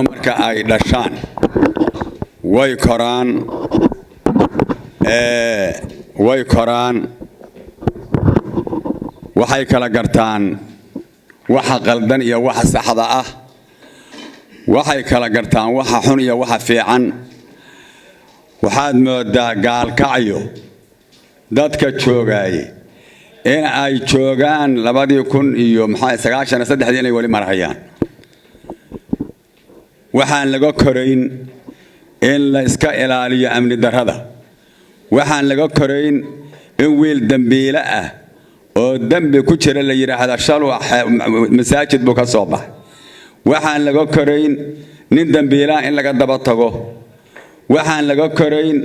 marka ay dhashaan way koraan waxay kala gartaan waxa qaldan iyo waxa saxda ah waxay kala gartaan waxa xun iyo waxa fiican waxaad moodaa gaalkacyo dadka joogay in ay joogaan 2093 inay wali marayaan waxaan laga korayn in la iska ilaaliyo amni darrada waxaan laga korayn in wiil dambiile ah oo dambi ku jira la yiraahdo shalo masaajid buu ka soo baxay waxaan laga korayn nin dambiila in laga daba tago waxaan laga korayn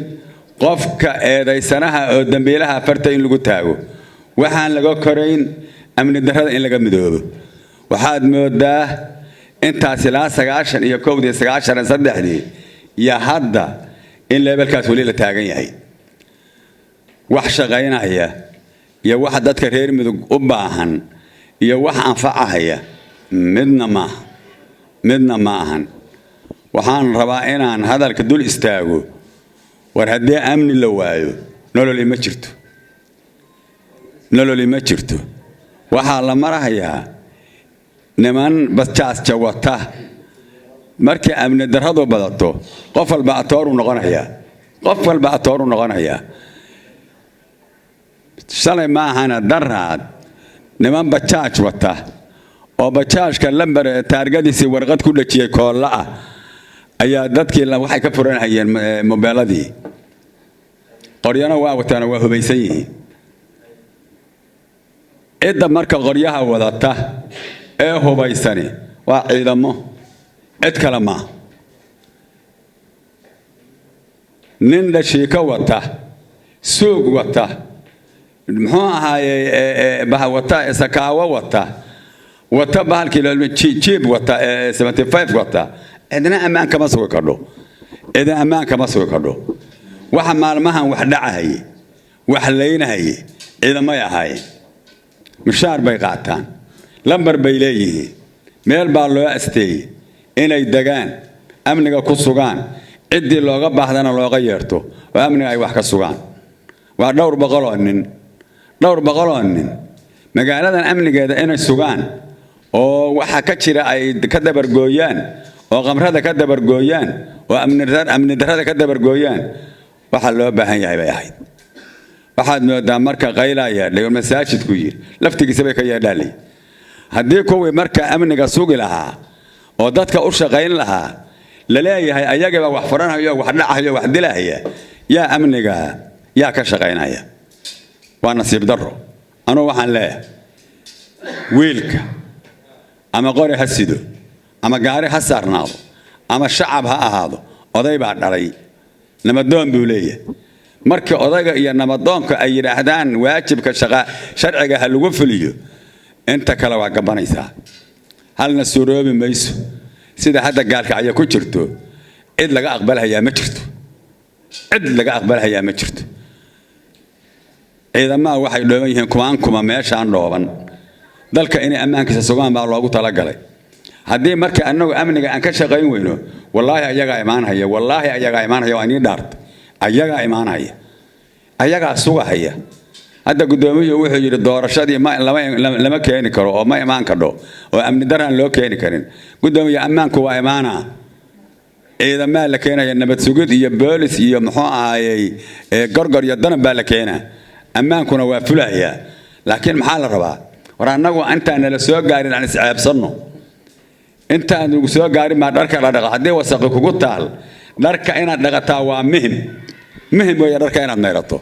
qofka eedaysanaha oo dambiilaha farta in lagu taago waxaan laga korayn amni darrada in laga midoobo waxaad moodaa intaas ilaa 90 iyo 93 ya hadda in levelkaas wali la taagan yahay wax shaqaynaya iyo wax dadka reer midug u baahan iyo wax anfacaya midna ma ahan waxaan rabaa inaan hadalka dul istaago war haddii amni la waayo nolol ma jirto waxaa la marahayaa niman bajaas jawata markii amni darradu badato qof walba atooru noqonaya shalay ma ahana daraad niman bajaaj wata oo bajaajka lambar taargadiisi warqad ku dhajiyay koolla ah ayaa dadkii waxay ka furanayeen mobiiladii qoryana waa wataan waa hubaysan yihiin cidda marka qoryaha wadata ee hubaysani waa ciidamo cid kale ma nin dhashiika wata suug wata muxuu ahaayey wata sakaawo wata bahalkii jiib wata 75 wata cidna ammaan kama sugi kadho waxa maalmahan wax dhacahay wax leynahay ciidamay ahaayeen mushaar bay qaataan lambar bay leeyihiin meel baa loo asteeyay inay degaan amniga ku sugaan ciddii looga baahdana looga yeerto oo amniga ay wax ka sugaan waa dhowr boqol oo nin magaaladan amnigeeda inay sugaan oo waxa ka jira ay ka dabargooyaan oo qamrada ka dabargooyaan oo amni darrada ka dabargooyaan waxa loo baahan yahay bay ahayd waxaad moodaa marka qaylaya masaajidku yiri laftigiisa bay ka yeedhalay haddii kuwii marka amniga sugi lahaa oo dadka u shaqayn lahaa la leeyahay ayaga wax faranayo wax dhacayo wax dilaya yaa amniga yaa ka shaqaynaya waa nasiib darro anoo waxaan leeyahay wiilka ama qori ha sido ama gaari ha saarnaado ama shacab ha ahaado oday baa dhalay namadoon buu leeyahay markii odayga iyo namadoonka ay yiraahdaan waajibka sharciga ha lagu fuliyo inta kale waa gabanaysaa halna suuroobi mayso sida hadda gaalkacyo ku jirto cid laga aqbalayaa ma jirto ciidamada waxay dhooban yihiin kuma meeshaan dhooban dalka inay ammaankiisa sugaan baa loogu talagalay haddii marka anagu amniga aan ka shaqayn weyno wallaahi ayaga imaanaya waa inii dhaarta ayagaa sugahaya hadda guddoomiye wuxuu yidhi doorashadii lama keeni karo oo ma imaan kadho oo amni daraan loo keeni karin guddoomiye ammaanku waa imaanaa ciidamaa la keenaya nabad sugid iyo boolis iyo muxuu ahaayey gorgor iyo danab baa la keenaa ammaankuna waa fulayaa laakiin maxaa la rabaa war annagu intaan nala soo gaarin aan isceebsanno intaan ugu soo gaarin ma dharka la dhaqa haddii wasaqi kugu taal dharka inaad dhaqataa waa muhim weeye dharka inaad mayrato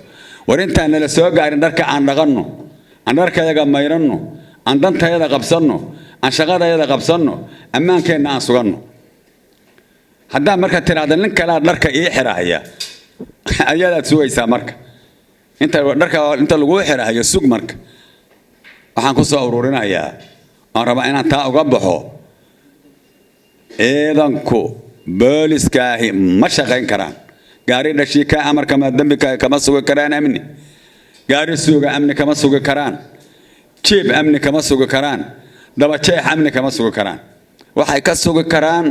war intaan nala soo gaarin dharka aan dhaqanno aan dharkayaga mayranno aan dantayada qabsanno aan shaqadayada qabsanno ammaankeenna aan suganno haddaa marka tiraahda nin kale dharka ii xiraaya ayadaad sugaysaa marka inta lagu xirahayo sug marka waxaan ku soo ururinayaa aan rabaa inaan taa uga baxo ciidanku booliskaahi ma shaqayn karaan gaari dhashiika amarka ma dambi kama sugi karaan amni gaari suuga amni kama sugi karaan jiib amni kama sugi karaan daba jeex amni kama sugi karaan waxay ka sugi karaan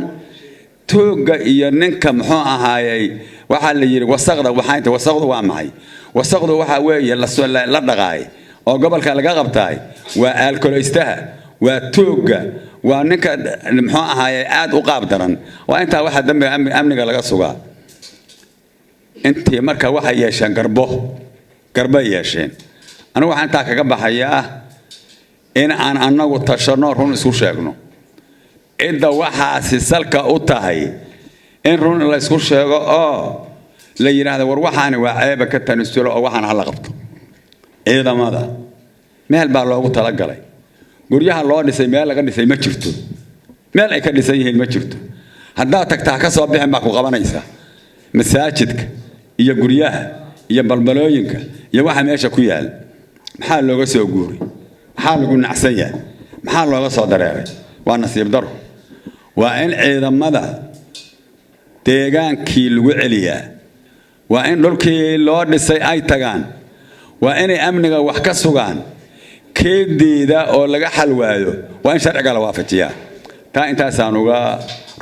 tooga iyo ninka muxuu ahaayay waxa la yiri wasaqda waxaynta wasaqdu waa maxay wasaqdu waxa weeye la dhaqaay oo gobolka laga qabtay waa alkoolistaha waa tooga waa ninka muxuu ahaayay aad u qaab daran waa inta waxa dambe amniga laga sugaa intii marka waxa yeesheen garbo yeesheen anigu waxaan taa kaga baxayaa in aan anagu tashano run isku sheegno cidda waxaasi salka u tahay in run la isku sheego oo la yiraahdo war waxaan waa ceeb ka tanisulo oo waxaan hal qabto ciidamada meel baa loogu tala galay guryaha loo dhisay meel laga dhisay ma jirto meel ay ka dhisan yihiin ma jirto hadaa tagtaa ka soo bixin baa ku qabanaysa masaajidka iyo guryaha iyo balbalooyinka iyo waxa meesha ku yaal maxaa looga soo guuray maxaa lagu nacsan yahay maxaa looga soo dareeray waa nasiib daro waa in ciidamada deegaankii lagu celiyaa waa in dhulkii loo dhisay ay tagaan waa inay amniga wax ka sugaan keedeeda oo laga xalwaayo waa in sharciga la waafajiyaa taa intaasaan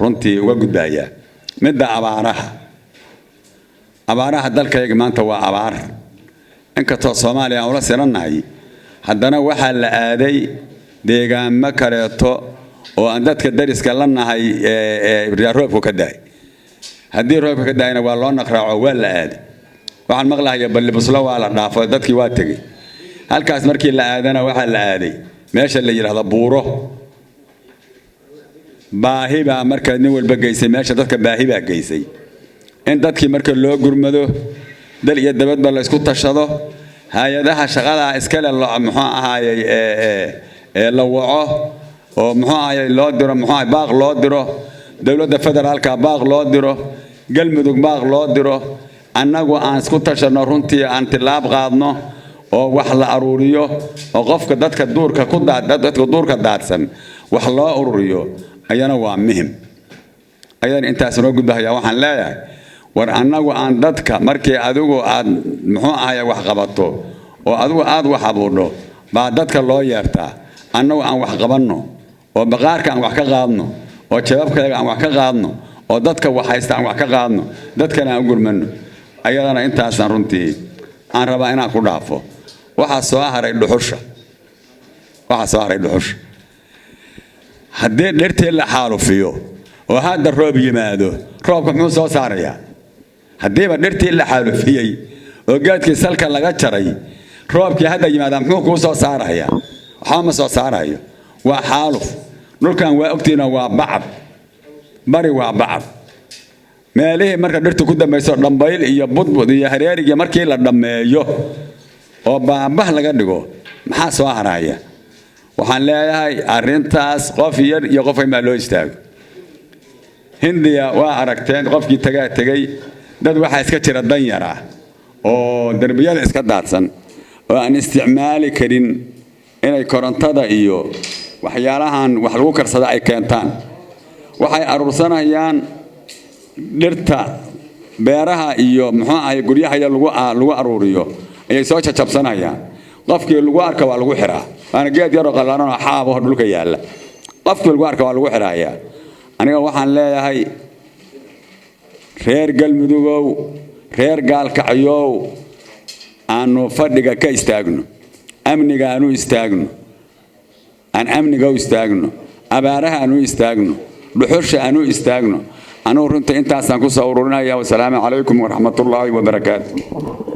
runtii uga gudbayaa midda abaaraha dalkayga maanta waa abaar inkastoo Soomaaliya aan ula siranahay haddana waxaa la aaday deegaamo kaleeto oo aan dadka dariska la nahay roobku ka daay haddii roobku ka daayna waa loo naqraaco waa la aaday waxaan maqlahayaa balli buslo waa la dhaafo dadkii waa tegey halkaas markii la aadana waxaa la aaday meesha la yiraahdo buuro baahi baa marka nin walba geysay meesha dadka baahi baa geysay in dadkii marka loo gurmado dal iyo dabadba la isku tashado hay'adaha shaqada iskale muxuu ahaayay la waco oo muxuu ahaayay loo diro muxuu baaq loo diro dawladda federaalka baaq loo diro galmudug baaq loo diro annagu aan isku tashano runtii aan tilaab qaadno oo wax la aruuriyo oo qofka dadka duurka daadsan wax loo ururiyo ayana waa muhiim ayana intaas noo gudbahaya waxaan leeyahay war annagu aan dadka markii adigu aad muxuu ahaayay wax qabato oo adigu aad wax abuurdo baa dadka loo yeertaa annagu aan wax qabanno oo baqaarka aan wax ka qaadno oo jawaabkaaga aan wax ka qaadno oo dadka wax haysta aan wax ka qaadno dadkana aan gurmano ayadana intaas aan runtii aan rabaa inaan ku dhaafo waxa soo haray dhuxusha haddii dhirtii la xaalufiyo oo hadda roob yimaado roobka muxuu soo saarayaa haddiiba dhirtii la xaalufiyey oo gaadkii salka laga jaray roobkii hadda yimaada muxuu ku soo saarayaa waxa ma soo saarayo waa xaaluf dhulkan waa ogtiina waa bacad bari waa bacad meelihii marka dhirtu ku dambayso dhambayl iyo budbud iyo hareeriga markii la dhameeyo oo baabah laga dhigo maxaa soo haraya waxaan leeyahay arintaas qof yar iyo qof ay ma loo istaago hindiya waa aragteen qofkii tagay dad waxa iska jira dan yara oo darbiyada iska daadsan oo aan isticmaali karin inay korontada iyo waxyaalahan wax lagu karsada ay keentaan waxay aruursanayaan dhirta beeraha iyo muxuu ahay guryaha lagu aruuriyo ayay soo jabsanayaan qofkii lagu arka waa lagu xiraa ana geed yar oo qallaran oo xaabo dhulka yaala qofkii lagu arka waa lagu xiraaya aniga waxaan leeyahay reer galmudugow reer gaalkacyow aanu fadhiga ka istaagno amniga aanu istaagno aan amniga u istaagno abaaraha aanu istaagno dhuxusha aanu istaagno anu runta intaasaan ku soo ururinaya. Wassalaamu calaykum waraxmatullaahi wabarakaatuh.